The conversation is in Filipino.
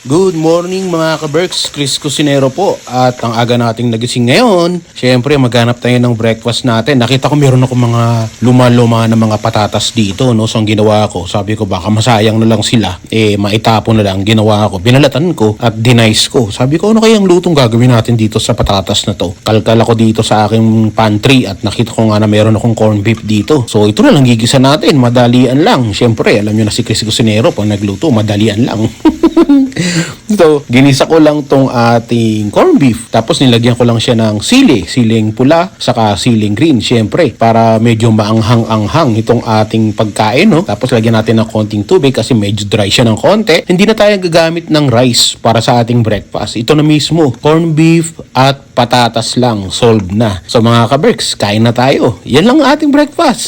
Good morning mga ka-Berks, Chris Cusinero po. At ang aga nating nagising ngayon, syempre maghanap tayo ng breakfast natin. Nakita ko meron ako mga luma-luma na mga patatas dito, no? So ang ginawa ko, sabi ko baka masayang na lang sila. Maitapon na lang. Ginawa ko, binalatan ko at dinice ko. Sabi ko, ano kayang lutong gagawin natin dito sa patatas na to? Kalkal ako dito sa aking pantry at nakita ko nga na meron akong corned beef dito. So ito na lang gigisa natin, madalian lang. Syempre, alam nyo na si Chris Cusinero, pag nagluto, madalian lang. So, ginisa ko lang tong ating corned beef. Tapos nilagyan ko lang siya ng siling pula, saka siling green, syempre, para medyo maanghang-anghang itong ating pagkain, no? Tapos lagyan natin ng konting tubig kasi medyo dry siya ng konti. Hindi na tayo gagamit ng rice para sa ating breakfast. Ito na mismo, corned beef at patatas lang, solved na. So mga ka-Berks, kain na tayo. Yan lang ang ating breakfast.